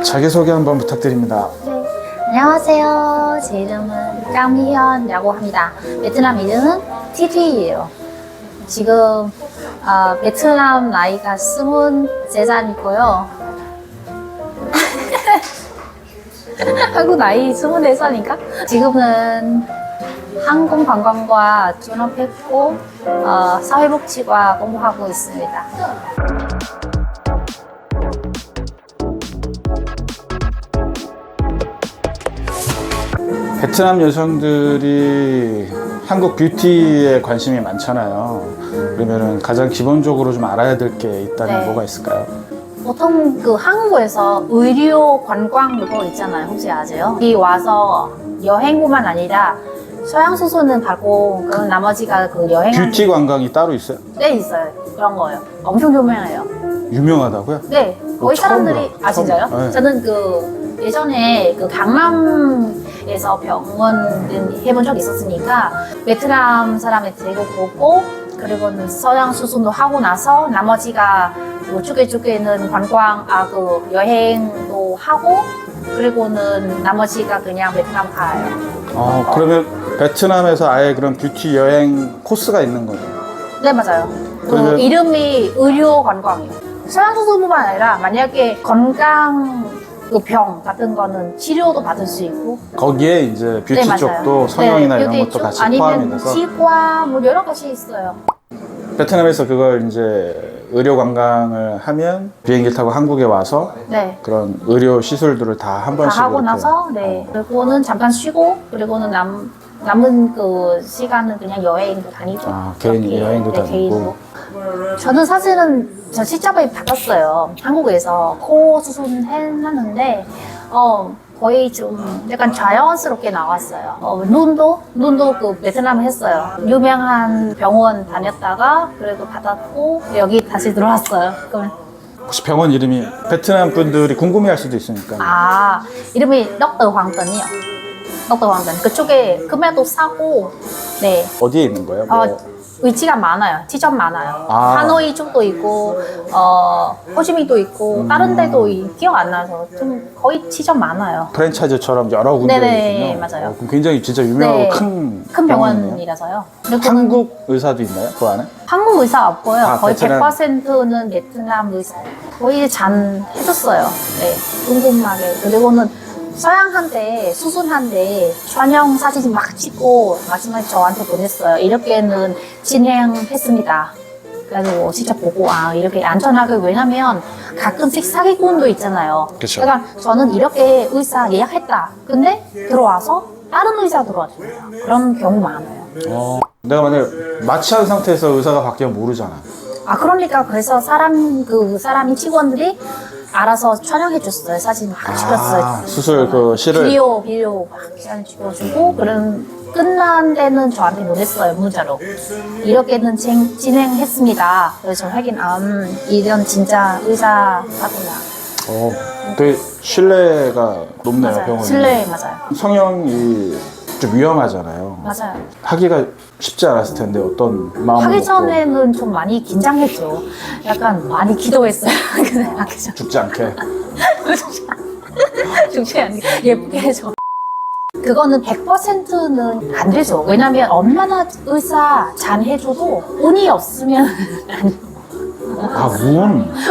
자기소개 한번 부탁드립니다. 네. 안녕하세요. 제 이름은 장미현이라고 합니다. 베트남 이름은 티티예요. 지금 베트남 나이가 23살이고요. 한국 나이 24살인가? 지금은 항공관광과 졸업했고 사회복지과 공부하고 있습니다. 베트남 여성들이 한국 뷰티에 관심이 많잖아요. 그러면은 가장 기본적으로 좀 알아야 될 게 있다면 네. 뭐가 있을까요? 보통 그 한국에서 의료 관광 이거 있잖아요. 혹시 아세요? 여기 와서 여행뿐만 아니라 서양 수술은 받고 그 나머지가 그 여행하는 뷰티 관광이 따로 있어요? 네 있어요. 그런 거요. 엄청 유명해요. 유명하다고요? 네. 거의 처음 사람들이 들어. 진짜요? 처음. 네. 저는 그 예전에 그 강남에서 병원 해본 적이 있었으니까 베트남 사람을 데리고 보고 그리고는 서양 수술도 하고 나서 나머지가 뭐 쭉에는 관광 그 여행도 하고 그리고는 나머지가 그냥 베트남 가요. 그러면 베트남에서 아예 그런 뷰티 여행 코스가 있는 거죠? 네 맞아요. 그 그러면- 이름이 의료 관광이요. 서양 수술뿐만 아니라 만약에 건강 그 병 같은 거는 치료도 받을 수 있고 거기에 이제 뷰티 네, 맞아요. 쪽도 성형이나 네, 이런 뷰티 것도 쪽 같이 포함이 아니면 돼서 치과 뭐 여러 가지 있어요. 베트남에서 그걸 이제 의료 관광을 하면 비행기 타고 한국에 와서 네. 그런 의료 시술들을 다 한 다 번씩 하고 이렇게. 나서 네. 그리고는 잠깐 쉬고 그리고는 남은 그 시간은 그냥 여행도 다니고 개인 그렇게, 여행도 네, 다니고. 개인으로. 저는 사실은 저 실장을 받았어요. 한국에서 코 수술 했는데 거의 좀 약간 자연스럽게 나왔어요. 눈도 그 베트남 했어요. 유명한 병원 다녔다가 그래도 받았고 여기 다시 들어왔어요. 그러면 혹시 병원 이름이 베트남 분들이 궁금해할 수도 있으니까. 이름이 덕터 황던이요. 덕터 황던 그쪽에 금액도 싸고 네. 어디에 있는 거예요? 뭐 위치가 많아요. 지점 많아요. 아. 하노이 쪽도 있고, 호치민도 있고, 다른 데도 기억 안 나서 좀 거의 지점 많아요. 프랜차이즈처럼 여러 군데 네네, 있군요. 맞아요. 그럼 굉장히 진짜 유명하고 네. 큰 큰 병원이네요. 병원이라서요. 그리고는 한국 의사도 있나요? 그 안에? 한국 의사 없고요. 거의 베트남. 100%는 베트남 의사예요. 거의 잘 해줬어요. 네, 궁금하게. 그리고는 서양한테 수술한데 촬영 사진 막 찍고 마지막에 저한테 보냈어요. 이렇게는 진행했습니다. 그래서 직접 보고 이렇게 안전하게 왜냐면 가끔씩 사기꾼도 있잖아요. 그쵸. 그러니까 저는 이렇게 의사 예약했다. 근데 들어와서 다른 의사 들어와줘요. 그런 경우 많아요. 내가 만약에 마취한 상태에서 의사가 바뀌면 모르잖아. 그러니까 그래서 사람이 직원들이 알아서 촬영해줬어요. 사진 막 찍었어요. 수술 그 실을. 비디오 막 사진 찍어주고 그런 끝난 데는 저한테 보냈어요. 문자로 이렇게는 진행했습니다. 그래서 확인 이런 진짜 의사구나. 되게 신뢰가 높네요. 맞아요. 병원이. 신뢰 맞아요. 성형이 좀 위험하잖아요. 맞아요. 하기가 쉽지 않았을 텐데 어떤 마음을 하기 먹고 전에는 좀 많이 긴장했죠. 약간 많이 기도했어요. 근데 하기 전 죽지 않게. 죽지 않게 예쁘게 해줘. 그거는 100%는 안 되죠. 왜냐면 얼마나 의사 잘 해줘도 운이 없으면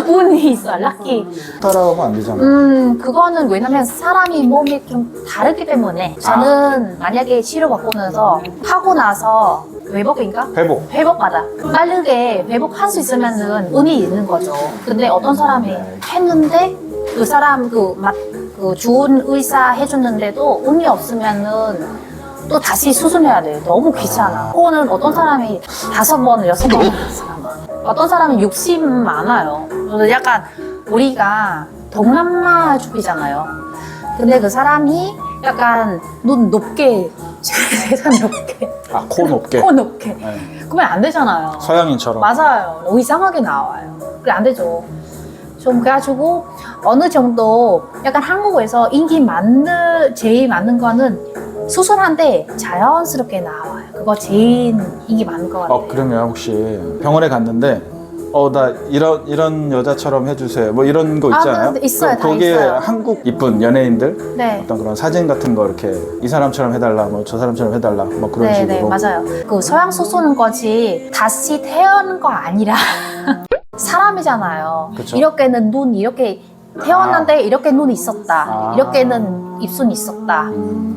운이 있어, 락키. 따라하면 안 되잖아. 그거는 왜냐면 사람이 몸이 좀 다르기 때문에 저는 만약에 치료받고 나서 하고 나서 회복인가? 회복받아. 빠르게 회복할 수 있으면은 운이 있는 거죠. 근데 어떤 사람이 했는데 그 사람 그 좋은 의사 해줬는데도 운이 없으면은 또 다시 수술해야 돼요. 너무 귀찮아. 코는 어떤 사람이 5번, 6번 하는 사람. 어떤 사람은 욕심 많아요. 그래서 약간 우리가 동남아 쪽이잖아요. 근데 그 사람이 약간 눈 높게, 세상 높게. 코 높게. 코 높게. 네. 그러면 안 되잖아요. 서양인처럼. 맞아요. 너무 이상하게 나와요. 그래 안 되죠. 좀 그래가지고 어느 정도 약간 한국에서 제일 많은 거는 수술한데 자연스럽게 나와요. 그거 제일 인기 많은 것 같아요. 그러면 혹시 병원에 갔는데 나 이런 여자처럼 해주세요. 뭐 이런 거 있잖아요. 네, 있어요. 다 거기에 있어요. 한국 이쁜 연예인들 네. 어떤 그런 사진 같은 거 이렇게 이 사람처럼 해달라, 뭐 저 사람처럼 해달라, 뭐 그런 네, 식으로. 네, 맞아요. 그 서양 소수는 거지 다시 태어난 거 아니라 사람이잖아요. 그쵸. 이렇게는 눈 이렇게 태어났는데 이렇게 눈이 있었다. 아. 이렇게는 입술이 있었다.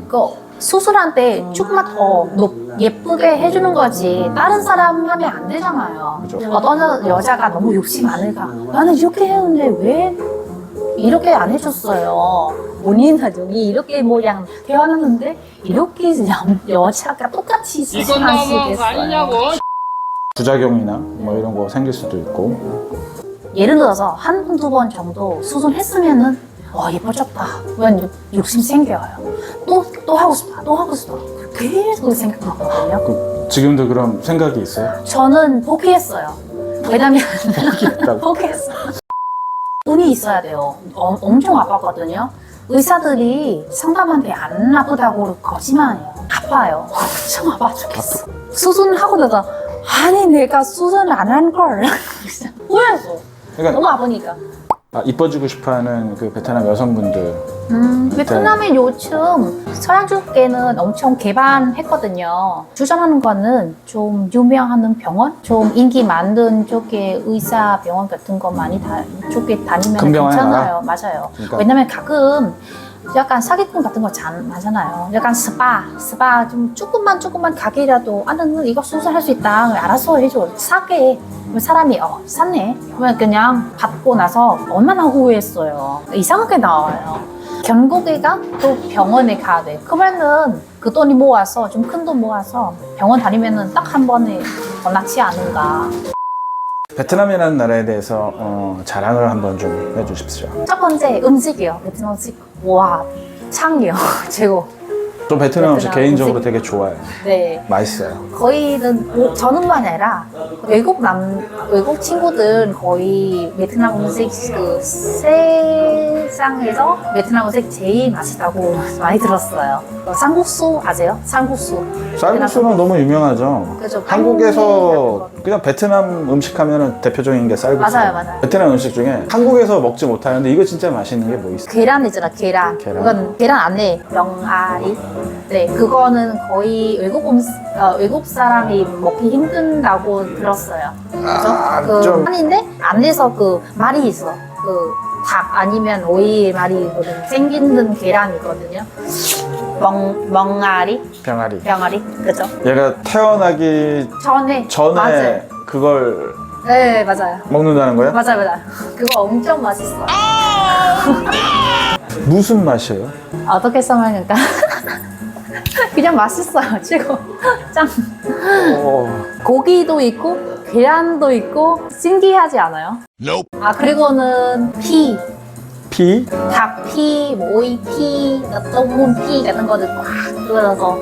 그 수술할 때 조금만 더 예쁘게 해주는 거지 다른 사람 하면 안 되잖아요. 그죠. 어떤 여자가 너무 욕심 많으니까 나는 이렇게 했는데 왜 이렇게 안 해줬어요. 본인 가족이 이렇게 모양 태어났는데 이렇게 여자가 똑같이 이건 너무한 거 수술하시겠어요. 아니냐고. 부작용이나 뭐 이런 거 생길 수도 있고. 예를 들어서 한 두 번 정도 수술했으면은 예뻐졌다. 그냥 욕심 생겨요. 또 하고 싶다. 또 하고 싶다. 계속 생각나거든요. 지금도 그런 생각이 있어요? 저는 포기했어요. 왜냐면 포기했다고? 포기했어요. 돈이 있어야 돼요. 엄청 아팠거든요. 의사들이 상담한테 안 아프다고 거짓말해요. 아파요. 엄청 아파 죽겠어. 수술하고 나서 아니 내가 수술 안 한 걸. 후회했어. 그러니까 너무 아프니까. 이뻐지고 싶어하는 그 베트남 여성분들. 베트남의 요즘 서양 쪽에는 엄청 개발했거든요. 추천하는 거는 좀 유명한 병원, 좀 인기 많은 쪽에 의사 병원 같은 거 많이 쪽에 다니면 큰 병원에 괜찮아요. 맞아요. 그러니까. 왜냐면 가끔 약간 사기꾼 같은 거 많잖아요. 약간 스파 좀 조금만 가게라도 나는 이거 수술할 수 있다. 알아서 해줘. 싸게. 그럼 사람이 샀네. 그러면 그냥 받고 나서 얼마나 후회했어요. 이상하게 나와요. 결국에가 또 병원에 가야 돼. 그러면은 그 돈이 모아서 좀 큰 돈 모아서 병원 다니면은 딱 한 번에 더 낫지 않은가. 베트남이라는 나라에 대해서 자랑을 한번 좀 해주십시오. 첫 번째 음식이요. 베트남 음식. 와, 창이요. 최고. 또 베트남 음식 베트남 개인적으로 음식? 되게 좋아해요. 네. 맛있어요. 거의는 저는만 아니라 외국 친구들 거의 베트남 음식 그 세상에서 베트남 음식 제일 맛있다고 많이 들었어요. 쌍국수 아세요? 쌍국수. 쌀국수는 너무 유명하죠. 그죠. 한국에서 그냥 베트남 음식 하면은 대표적인 게 쌀국수. 맞아요. 베트남 음식 중에 한국에서 먹지 못하는데 이거 진짜 맛있는 게 뭐 있어? 계란 있잖아, 계란. 계란. 그건 계란 안에 명아리. 네, 그거는 거의 외국 사람이 먹기 힘든다고 들었어요. 그죠? 좀- 아닌데 안에서 그 말이 있어. 그 닭 아니면 오이 말이거든. 생기는 계란이거든요. 멍아리, 병아리. 병아리, 그죠? 얘가 태어나기 전에 전에 그걸 네, 맞아요. 먹는다는 거야? 맞아요. 그거 엄청 맛있어. 무슨 맛이에요? 어떻게 설명할까? 그냥 맛있어요, 최고. 짱. 고기도 있고, 계란도 있고, 신기하지 않아요? 그리고는 피, 피? 닭피, 오이피, 똥문피 같은 거를 꽉 들어서.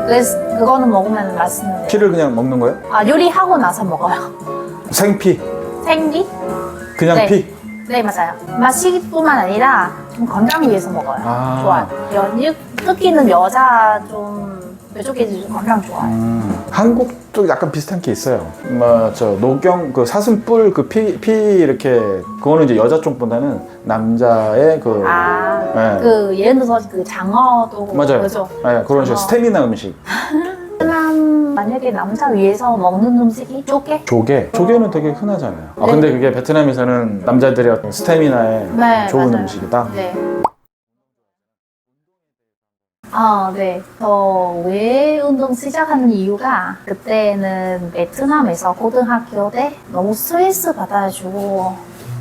그래서 그거는 먹으면 맛있는데. 피를 그냥 먹는 거예요? 요리하고 나서 먹어요. 생피? 생리? 그냥 네. 피? 네, 맞아요. 맛있기뿐만 아니라 좀 건강 위해서 먹어요. 아. 좋아요. 특히는 여자 좀 뾰족해지고 건강 좋아요. 한국도 약간 비슷한 게 있어요. 저 녹경 그 사슴뿔 그 피 이렇게 그거는 이제 여자 쪽보다는 남자의 그 네. 그 예를 들어서 그 장어도 맞아요. 그죠? 네, 그런 식으로 장어. 스태미나 음식. 베트남 만약에 남자 위해서 먹는 음식이 조개? 조개는 되게 흔하잖아요. 네. 근데 그게 베트남에서는 남자들의 어떤 스태미나에 네, 좋은 맞아요. 음식이다. 네. 네. 저 왜 운동 시작하는 이유가 그때는 베트남에서 고등학교 때 너무 스트레스 받아가지고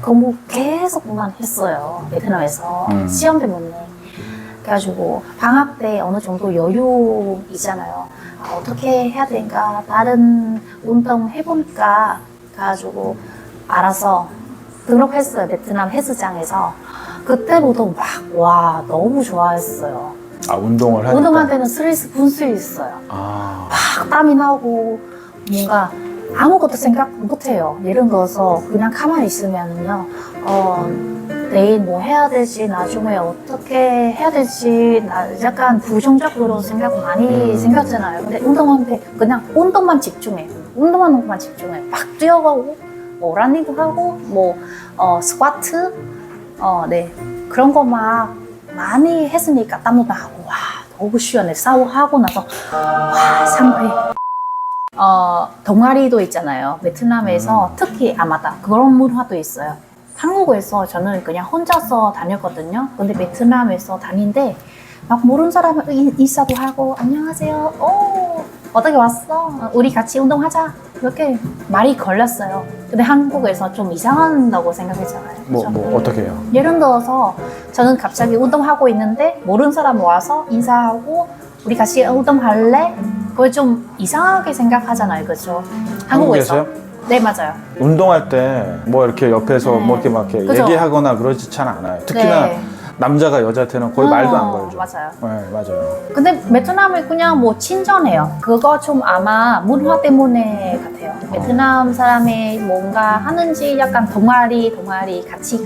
공부 계속만 했어요. 베트남에서 시험 때문에. 그래가지고 방학 때 어느 정도 여유 있잖아요. 어떻게 해야 되는가 다른 운동 해볼까 가지고 알아서 등록했어요. 베트남 헬스장에서. 그때부터 와 너무 좋아했어요. 운동을 하니까. 운동할 때는 스트레스 분수 있어요. 막 땀이 나고 뭔가 아무것도 생각 못해요. 예를 들어서 그냥 가만히 있으면요. 내일 뭐 해야 될지 나중에 어떻게 해야 될지 약간 부정적으로 생각 많이 생각잖아요. 근데 운동할 때 그냥 운동만 집중해. 막 뛰어가고 뭐 러닝도 하고 뭐 스쿼트 네 그런 거 막 많이 했으니까 땀도 나고 와 너무 시원해. 샤워하고 나서 와 상쾌해. 동아리도 있잖아요. 베트남에서 특히 맞다 그런 문화도 있어요. 한국에서 저는 그냥 혼자서 다녔거든요. 근데 베트남에서 다니는데 막 모르는 사람 인사도 하고 안녕하세요. 어떻게 왔어? 우리 같이 운동하자. 이렇게 말이 걸렸어요. 근데 한국에서 좀 이상하다고 생각했잖아요. 뭐 어떻게 해요? 예를 들어서 저는 갑자기 운동하고 있는데 모르는 사람 와서 인사하고 우리 같이 운동할래? 그걸 좀 이상하게 생각하잖아요. 그죠? 한국에서. 한국에서요? 네, 맞아요. 운동할 때 뭐 이렇게 옆에서 네. 뭐 이렇게 막 이렇게 그죠? 얘기하거나 그러지 않아요. 특히나 네. 남자가 여자한테는 거의 말도 안 걸죠. 맞아요. 네, 맞아요. 근데 베트남은 그냥 뭐 친절해요. 그거 좀 아마 문화 때문에 같아요. 베트남 사람이 뭔가 하는지 약간 동아리 같이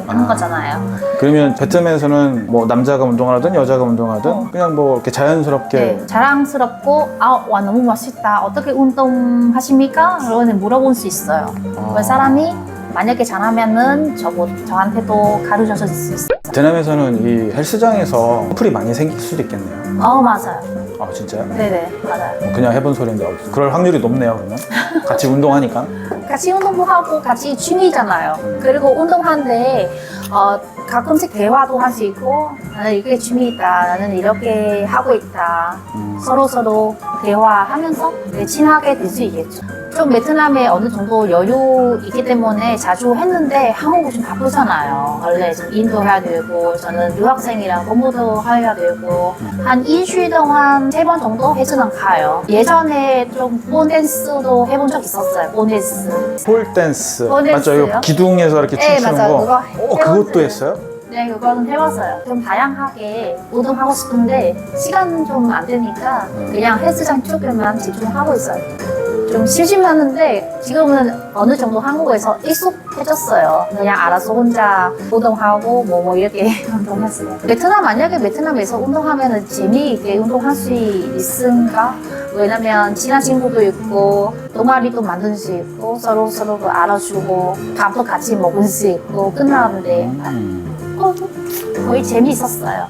하는 거잖아요. 그러면 베트남에서는 뭐 남자가 운동하든 여자가 운동하든 그냥 뭐 이렇게 자연스럽게 네, 자랑스럽고 와 너무 멋있다. 어떻게 운동하십니까? 그러면 물어볼 수 있어요. 그 사람이 만약에 잘하면은 저한테도 가르쳐 줄 수 있어요. 베트남에서는 이 헬스장에서 풀이 많이 생길 수도 있겠네요. 맞아요. 아 진짜요? 네네, 맞아요. 그냥 해본 소리인데 그럴 확률이 높네요. 그러면 같이 운동하니까. 같이 운동도 하고 같이 취미잖아요. 그리고 운동하는데 가끔씩 대화도 할 수 있고 나는 이게 취미있다. 나는 이렇게 하고 있다. 서로 대화하면서 친하게 될 수 있겠죠. 좀 베트남에 어느 정도 여유 있기 때문에 자주 했는데 한국은 좀 바쁘잖아요. 원래 좀 일도 해야 되고 저는 유학생이라 공부도 해야 되고 한 일주일 동안 3번 정도 헬스장 가요. 예전에 좀 폰댄스도 해본 적 있었어요. 폰댄스. 폴댄스 폴댄스요? 맞죠? 이거 기둥에서 이렇게 네, 춤추는 맞아요. 거. 그거 그것도 해봤어요. 했어요? 네, 그거는 해봤어요. 좀 다양하게 운동하고 싶은데 시간은 좀 안 되니까 그냥 헬스장 쪽에만 집중하고 있어요. 좀 심심했는데 지금은 어느 정도 한국에서 익숙해졌어요. 그냥 알아서 혼자 운동하고 뭐 이렇게 운동했어요. 만약에 베트남에서 운동하면 재미있게 운동할 수 있을까? 왜냐면 친한 친구도 있고 동아리도 만들 수 있고 서로 알아주고 밥도 같이 먹을 수 있고 끝나는데 거의 재미있었어요.